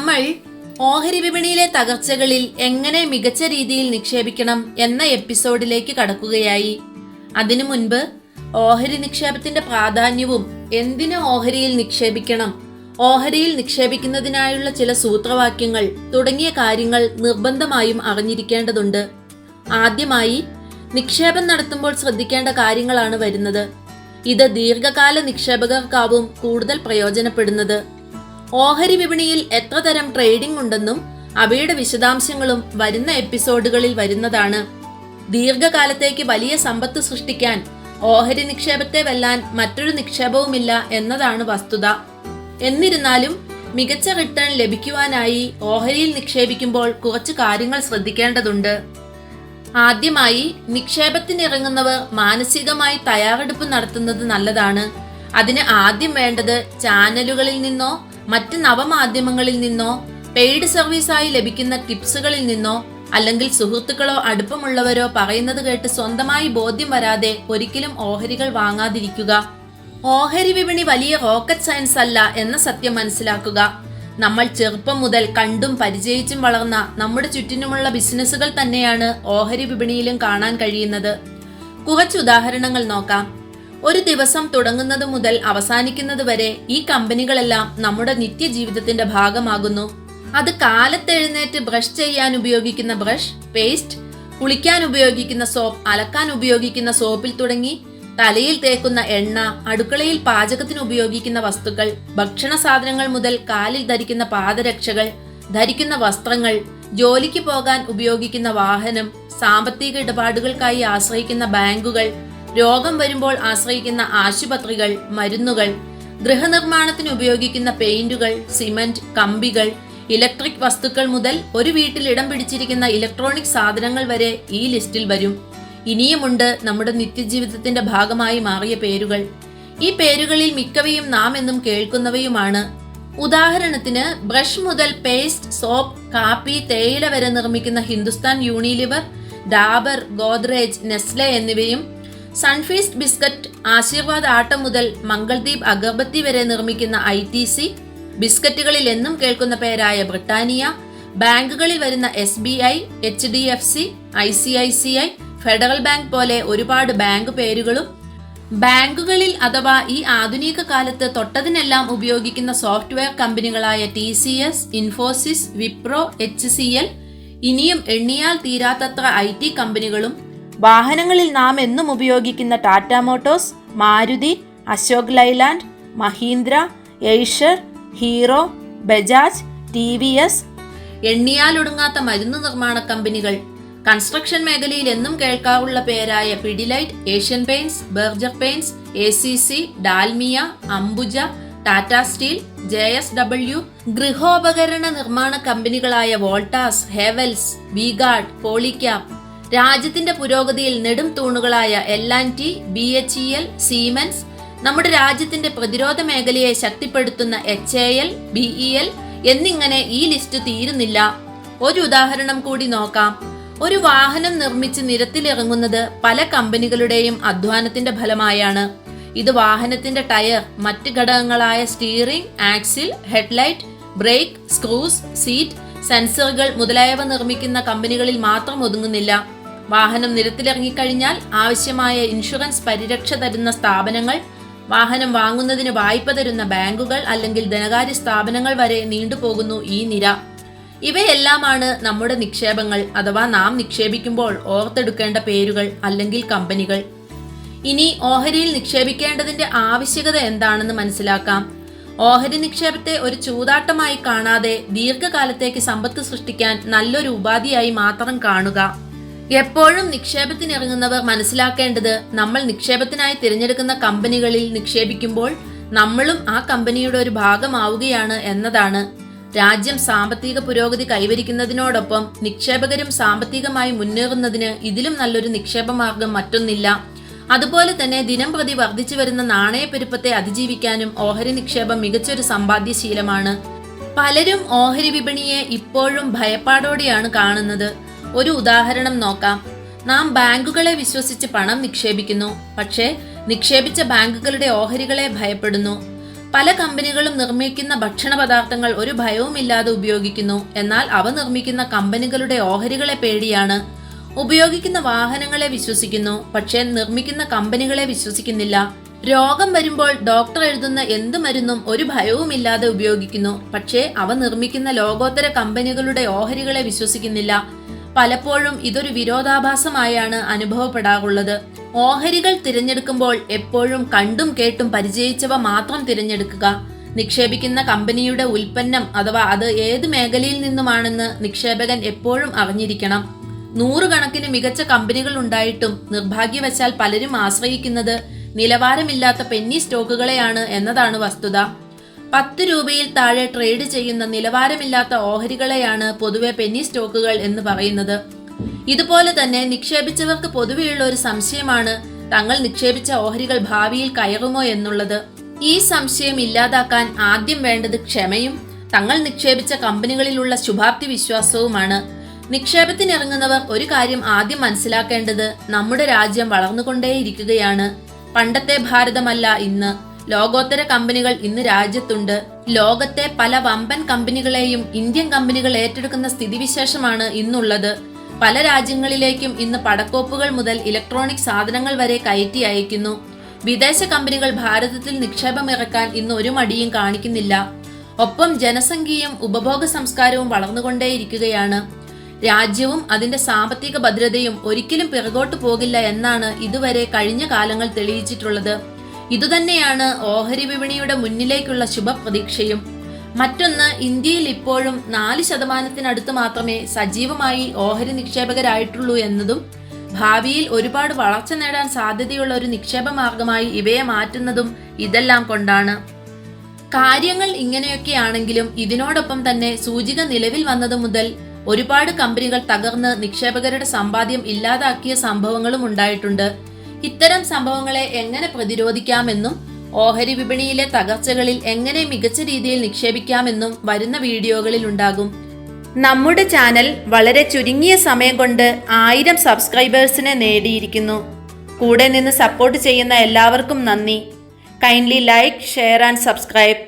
നമ്മൾ ഓഹരി വിപണിയിലെ തകർച്ചകളിൽ എങ്ങനെ മികച്ച രീതിയിൽ നിക്ഷേപിക്കണം എന്ന എപ്പിസോഡിലേക്ക് കടക്കുകയായി. അതിനു മുൻപ് ഓഹരി നിക്ഷേപത്തിന്റെ പ്രാധാന്യവും, എന്തിന് ഓഹരിയിൽ നിക്ഷേപിക്കണം, ഓഹരിയിൽ നിക്ഷേപിക്കുന്നതിനായുള്ള ചില സൂത്രവാക്യങ്ങൾ തുടങ്ങിയ കാര്യങ്ങൾ നിർബന്ധമായും അറിഞ്ഞിരിക്കേണ്ടതുണ്ട്. ആദ്യമായി നിക്ഷേപം നടത്തുമ്പോൾ ശ്രദ്ധിക്കേണ്ട കാര്യങ്ങളാണ് വരുന്നത്. ഇത് ദീർഘകാല നിക്ഷേപകർക്കാവും കൂടുതൽ പ്രയോജനപ്പെടുന്നത്. ഓഹരി വിപണിയിൽ എത്ര തരം ട്രേഡിംഗ് ഉണ്ടെന്നും അവയുടെ വിശദാംശങ്ങളും വരുന്ന എപ്പിസോഡുകളിൽ വരുന്നതാണ്. ദീർഘകാലത്തേക്ക് വലിയ സമ്പത്ത് സൃഷ്ടിക്കാൻ ഓഹരി നിക്ഷേപത്തെ വെല്ലാൻ മറ്റൊരു നിക്ഷേപവുമില്ല എന്നതാണ് വസ്തുത. എന്നിരുന്നാലും മികച്ച റിട്ടേൺ ലഭിക്കുവാനായി ഓഹരിയിൽ നിക്ഷേപിക്കുമ്പോൾ കുറച്ച് കാര്യങ്ങൾ ശ്രദ്ധിക്കേണ്ടതുണ്ട്. ആദ്യമായി, നിക്ഷേപത്തിനിറങ്ങുന്നവർ മാനസികമായി തയ്യാറെടുപ്പ് നടത്തുന്നത് നല്ലതാണ്. അതിന് ആദ്യം വേണ്ടത് ചാനലുകളിൽ നിന്നോ മറ്റ് നവമാധ്യമങ്ങളിൽ നിന്നോ പെയ്ഡ് സർവീസായി ലഭിക്കുന്ന ടിപ്സുകളിൽ നിന്നോ അല്ലെങ്കിൽ സുഹൃത്തുക്കളോ അടുപ്പമുള്ളവരോ പറയുന്നത് കേട്ട് സ്വന്തമായി ബോധ്യം വരാതെ ഒരിക്കലും ഓഹരികൾ വാങ്ങാതിരിക്കുക. ഓഹരി വിപണി വലിയ റോക്കറ്റ് സയൻസ് അല്ല എന്ന സത്യം മനസ്സിലാക്കുക. നമ്മൾ ചെറുപ്പം മുതൽ കണ്ടും പരിചയിച്ചും വളർന്ന നമ്മുടെ ചുറ്റിനുമുള്ള ബിസിനസ്സുകൾ തന്നെയാണ് ഓഹരി വിപണിയിലും കാണാൻ കഴിയുന്നത്. കുറച്ച് ഉദാഹരണങ്ങൾ നോക്കാം. ഒരു ദിവസം തുടങ്ങുന്നത് മുതൽ അവസാനിക്കുന്നത് വരെ ഈ കമ്പനികളെല്ലാം നമ്മുടെ നിത്യജീവിതത്തിന്റെ ഭാഗമാകുന്നു. അത് കാലത്തെഴുന്നേറ്റ് ബ്രഷ് ചെയ്യാൻ ഉപയോഗിക്കുന്ന ബ്രഷ്, പേസ്റ്റ്, കുളിക്കാൻ ഉപയോഗിക്കുന്ന സോപ്പ്, അലക്കാൻ ഉപയോഗിക്കുന്ന സോപ്പിൽ തുടങ്ങി തലയിൽ തേക്കുന്ന എണ്ണ, അടുക്കളയിൽ പാചകത്തിന് ഉപയോഗിക്കുന്ന വസ്തുക്കൾ, ഭക്ഷണ സാധനങ്ങൾ മുതൽ കാലിൽ ധരിക്കുന്ന പാദരക്ഷകൾ, ധരിക്കുന്ന വസ്ത്രങ്ങൾ, ജോലിക്ക് പോകാൻ ഉപയോഗിക്കുന്ന വാഹനം, സാമ്പത്തിക ഇടപാടുകൾക്കായി ആശ്രയിക്കുന്ന ബാങ്കുകൾ, രോഗം വരുമ്പോൾ ആശ്രയിക്കുന്ന ആശുപത്രികൾ, മരുന്നുകൾ, ഗൃഹനിർമ്മാണത്തിന് ഉപയോഗിക്കുന്ന പെയിന്റുകൾ, സിമന്റ്, കമ്പികൾ, ഇലക്ട്രിക് വസ്തുക്കൾ മുതൽ ഒരു വീട്ടിൽ ഇടം പിടിച്ചിരിക്കുന്ന ഇലക്ട്രോണിക് സാധനങ്ങൾ വരെ ഈ ലിസ്റ്റിൽ വരും. ഇനിയുമുണ്ട് നമ്മുടെ നിത്യജീവിതത്തിന്റെ ഭാഗമായി മാറിയ പേരുകൾ. ഈ പേരുകളിൽ മിക്കവയും നാം എന്നും കേൾക്കുന്നവയുമാണ്. ഉദാഹരണത്തിന്, ബ്രഷ് മുതൽ പേസ്റ്റ്, സോപ്പ്, കാപ്പി, തേയില വരെ നിർമ്മിക്കുന്ന ഹിന്ദുസ്ഥാൻ യൂണിലിവർ, ഡാബർ, ഗോദ്രേജ്, നെസ്ലെ എന്നിവയും, സൺഫീസ്റ്റ് ബിസ്ക്കറ്റ്, ആശീർവാദ് ആട്ട മുതൽ മംഗൾദീപ് അഗർബത്തി വരെ നിർമ്മിക്കുന്ന ITC, ബിസ്ക്കറ്റുകളിൽ എന്നും കേൾക്കുന്ന പേരായ ബ്രിട്ടാനിയ, ബാങ്കുകളിൽ വരുന്ന SBI, HDFC, ICICI, federal bank പോലെ ഒരുപാട് ബാങ്ക് പേരുകളും, ബാങ്കുകളിൽ അഥവാ ഈ ആധുനിക കാലത്ത് തൊട്ടതിനെല്ലാം ഉപയോഗിക്കുന്ന സോഫ്റ്റ്വെയർ കമ്പനികളായ TCS, ഇൻഫോസിസ്, വിപ്രോ, HCL, ഇനിയും എണ്ണിയാൽ തീരാത്തത്ര IT കമ്പനികളും, വാഹനങ്ങളിൽ നാം എന്നും ഉപയോഗിക്കുന്ന Tata Motors, Maruti, Ashok Leyland, Mahindra, Eicher, Hero, Bajaj, TVS, എണ്ണിയാലൊടുങ്ങാത്ത മരുന്ന് നിർമ്മാണ കമ്പനികൾ, കൺസ്ട്രക്ഷൻ മേഖലയിൽ എന്നും കേൾക്കാറുള്ള പേരായ Pidilite, Asian Paints, Berger Paints, ACC, Dalmia, Ambuja, Tata Steel, JSW, ഗൃഹോപകരണ നിർമ്മാണ കമ്പനികളായ വോൾട്ടാസ്, ഹേവൽസ്, വീഗാർഡ്, പോളിക്യാപ്, രാജ്യത്തിന്റെ പുരോഗതിയിൽ നെടും തൂണുകളായ L&T, BHEL, സീമെൻസ്, നമ്മുടെ രാജ്യത്തിന്റെ പ്രതിരോധ മേഖലയെ ശക്തിപ്പെടുത്തുന്ന HAL, BEL എന്നിങ്ങനെ ഈ ലിസ്റ്റ് തീരുന്നില്ല. ഒരു ഉദാഹരണം കൂടി നോക്കാം. ഒരു വാഹനം നിർമ്മിച്ച് നിരത്തിലിറങ്ങുന്നത് പല കമ്പനികളുടെയും അധ്വാനത്തിന്റെ ഫലമായാണ്. ഇത് വാഹനത്തിന്റെ ടയർ, മറ്റ് ഘടകങ്ങളായ steering, axle, headlight, brake, screws, seat, സെൻസറുകൾ മുതലായവ നിർമ്മിക്കുന്ന കമ്പനികളിൽ മാത്രം ഒതുങ്ങുന്നില്ല. വാഹനം നിരത്തിലിറങ്ങിക്കഴിഞ്ഞാൽ ആവശ്യമായ ഇൻഷുറൻസ് പരിരക്ഷ തരുന്ന സ്ഥാപനങ്ങൾ, വാഹനം വാങ്ങുന്നതിന് വായ്പ തരുന്ന ബാങ്കുകൾ അല്ലെങ്കിൽ ധനകാര്യ സ്ഥാപനങ്ങൾ വരെ നീണ്ടുപോകുന്നു ഈ നിര. ഇവയെല്ലാമാണ് നമ്മുടെ നിക്ഷേപങ്ങൾ അഥവാ നാം നിക്ഷേപിക്കുമ്പോൾ ഓർത്തെടുക്കേണ്ട പേരുകൾ അല്ലെങ്കിൽ കമ്പനികൾ. ഇനി ഓഹരിയിൽ നിക്ഷേപിക്കേണ്ടതിന്റെ ആവശ്യകത എന്താണെന്ന് മനസ്സിലാക്കാം. ഓഹരി നിക്ഷേപത്തെ ഒരു ചൂതാട്ടമായി കാണാതെ ദീർഘകാലത്തേക്ക് സമ്പത്ത് സൃഷ്ടിക്കാൻ നല്ലൊരു ഉപാധിയായി മാത്രം കാണുക. എപ്പോഴും നിക്ഷേപത്തിനിറങ്ങുന്നവർ മനസ്സിലാക്കേണ്ടത്, നമ്മൾ നിക്ഷേപത്തിനായി തിരഞ്ഞെടുക്കുന്ന കമ്പനികളിൽ നിക്ഷേപിക്കുമ്പോൾ നമ്മളും ആ കമ്പനിയുടെ ഒരു ഭാഗമാവുകയാണ് എന്നതാണ്. രാജ്യം സാമ്പത്തിക പുരോഗതി കൈവരിക്കുന്നതിനോടൊപ്പം നിക്ഷേപകരും സാമ്പത്തികമായി മുന്നേറുന്നതിന് ഇതിലും നല്ലൊരു നിക്ഷേപ മാർഗം മറ്റൊന്നില്ല. അതുപോലെ തന്നെ ദിനം പ്രതി വർദ്ധിച്ചു വരുന്ന നാണയപ്പെരുപ്പത്തെ അതിജീവിക്കാനും ഓഹരി നിക്ഷേപം മികച്ചൊരു സമ്പാദ്യശീലമാണ്. പലരും ഓഹരി വിപണിയെ ഇപ്പോഴും ഭയപ്പാടോടെയാണ് കാണുന്നത്. ഒരു ഉദാഹരണം നോക്കാം. നാം ബാങ്കുകളെ വിശ്വസിച്ച് പണം നിക്ഷേപിക്കുന്നു, പക്ഷേ നിക്ഷേപിച്ച ബാങ്കുകളുടെ ഓഹരികളെ ഭയപ്പെടുന്നു. പല കമ്പനികളും നിർമ്മിക്കുന്ന ഭക്ഷണ പദാർത്ഥങ്ങൾ ഒരു ഭയവുമില്ലാതെ ഉപയോഗിക്കുന്നു. എന്നാൽ അവ നിർമ്മിക്കുന്ന കമ്പനികളുടെ ഓഹരികളെ പേടിയാണ്. ഉപയോഗിക്കുന്ന വാഹനങ്ങളെ വിശ്വസിക്കുന്നു, പക്ഷേ നിർമ്മിക്കുന്ന കമ്പനികളെ വിശ്വസിക്കുന്നില്ല. രോഗം വരുമ്പോൾ ഡോക്ടർ എഴുതുന്ന എന്ത് മരുന്നും ഒരു ഭയവുമില്ലാതെ ഉപയോഗിക്കുന്നു, പക്ഷേ അവ നിർമ്മിക്കുന്ന ലോകോത്തര കമ്പനികളുടെ ഓഹരികളെ വിശ്വസിക്കുന്നില്ല. പലപ്പോഴും ഇതൊരു വിരോധാഭാസമായാണ് അനുഭവപ്പെടാറുള്ളത്. ഓഹരികൾ തിരഞ്ഞെടുക്കുമ്പോൾ എപ്പോഴും കണ്ടും കേട്ടും പരിചയിച്ചവ മാത്രം തിരഞ്ഞെടുക്കുക. നിക്ഷേപിക്കുന്ന കമ്പനിയുടെ ഉൽപ്പന്നം അഥവാ അത് ഏത് മേഖലയിൽ നിന്നുമാണെന്ന് നിക്ഷേപകൻ എപ്പോഴും അറിഞ്ഞിരിക്കണം. 100 കണക്കിന് മികച്ച കമ്പനികൾ ഉണ്ടായിട്ടും നിർഭാഗ്യവശാൽ പലരും ആശ്രയിക്കുന്നത് നിലവാരമില്ലാത്ത പെന്നി സ്റ്റോക്കുകളെയാണ് എന്നതാണ് വസ്തുത. 10 രൂപയിൽ താഴെ ട്രേഡ് ചെയ്യുന്ന നിലവാരമില്ലാത്ത ഓഹരികളെയാണ് പൊതുവെ പെന്നി സ്റ്റോക്കുകൾ എന്ന് പറയുന്നത്. ഇതുപോലെ തന്നെ നിക്ഷേപിച്ചവർക്ക് പൊതുവെയുള്ള ഒരു സംശയമാണ് തങ്ങൾ നിക്ഷേപിച്ച ഓഹരികൾ ഭാവിയിൽ കയറുമോ എന്നുള്ളത്. ഈ സംശയം ഇല്ലാതാക്കാൻ ആദ്യം വേണ്ടത് ക്ഷമയും തങ്ങൾ നിക്ഷേപിച്ച കമ്പനികളിലുള്ള ശുഭാപ്തി വിശ്വാസവുമാണ്. നിക്ഷേപത്തിനിറങ്ങുന്നവർ ഒരു കാര്യം ആദ്യം മനസ്സിലാക്കേണ്ടത് നമ്മുടെ രാജ്യം വളർന്നുകൊണ്ടേയിരിക്കുകയാണ്. പണ്ടത്തെ ഭാരതമല്ല ഇന്ന്. ലോകോത്തര കമ്പനികൾ ഇന്ന് രാജ്യത്തുണ്ട്. ലോകത്തെ പല വമ്പൻ കമ്പനികളെയും ഇന്ത്യൻ കമ്പനികൾ ഏറ്റെടുക്കുന്ന സ്ഥിതിവിശേഷമാണ് ഇന്നുള്ളത്. പല രാജ്യങ്ങളിലേക്കും ഇന്ന് പടക്കോപ്പുകൾ മുതൽ ഇലക്ട്രോണിക് സാധനങ്ങൾ വരെ കയറ്റി അയക്കുന്നു. വിദേശ കമ്പനികൾ ഭാരതത്തിൽ നിക്ഷേപമിറക്കാൻ ഇന്ന് ഒരു മടിയും കാണിക്കുന്നില്ല. ഒപ്പം ജനസംഖ്യയും ഉപഭോഗ സംസ്കാരവും വളർന്നുകൊണ്ടേയിരിക്കുകയാണ്. രാജ്യവും അതിന്റെ സാമ്പത്തിക ഭദ്രതയും ഒരിക്കലും പിറകോട്ട് പോകില്ല എന്നാണ് ഇതുവരെ കഴിഞ്ഞ കാലങ്ങൾ തെളിയിച്ചിട്ടുള്ളത്. ഇതുതന്നെയാണ് ഓഹരി വിപണിയുടെ മുന്നിലേക്കുള്ള ശുഭപ്രതീക്ഷയും. മറ്റൊന്ന്, ഇന്ത്യയിൽ ഇപ്പോഴും 4% മാത്രമേ സജീവമായി ഓഹരി നിക്ഷേപകരായിട്ടുള്ളൂ എന്നതും ഭാവിയിൽ ഒരുപാട് വളർച്ച നേടാൻ സാധ്യതയുള്ള ഒരു നിക്ഷേപ മാർഗമായി ഇവയെ മാറ്റുന്നതും ഇതെല്ലാം കൊണ്ടാണ്. കാര്യങ്ങൾ ഇങ്ങനെയൊക്കെയാണെങ്കിലും ഇതിനോടൊപ്പം തന്നെ സൂചിക നിലവിൽ വന്നത് മുതൽ ഒരുപാട് കമ്പനികൾ തകർന്ന് നിക്ഷേപകരുടെ സമ്പാദ്യം ഇല്ലാതാക്കിയ സംഭവങ്ങളും ഉണ്ടായിട്ടുണ്ട്. ഇത്തരം സംഭവങ്ങളെ എങ്ങനെ പ്രതിരോധിക്കാമെന്നും ഓഹരി വിപണിയിലെ തകർച്ചകളിൽ എങ്ങനെ മികച്ച രീതിയിൽ നിക്ഷേപിക്കാമെന്നും വരുന്ന വീഡിയോകളിൽ ഉണ്ടാകും. നമ്മുടെ ചാനൽ വളരെ ചുരുങ്ങിയ സമയം കൊണ്ട് 1000 സബ്സ്ക്രൈബേഴ്സിനെ നേടിയിരിക്കുന്നു. കൂടെ നിന്ന് സപ്പോർട്ട് ചെയ്യുന്ന എല്ലാവർക്കും നന്ദി. Kindly like, share and subscribe.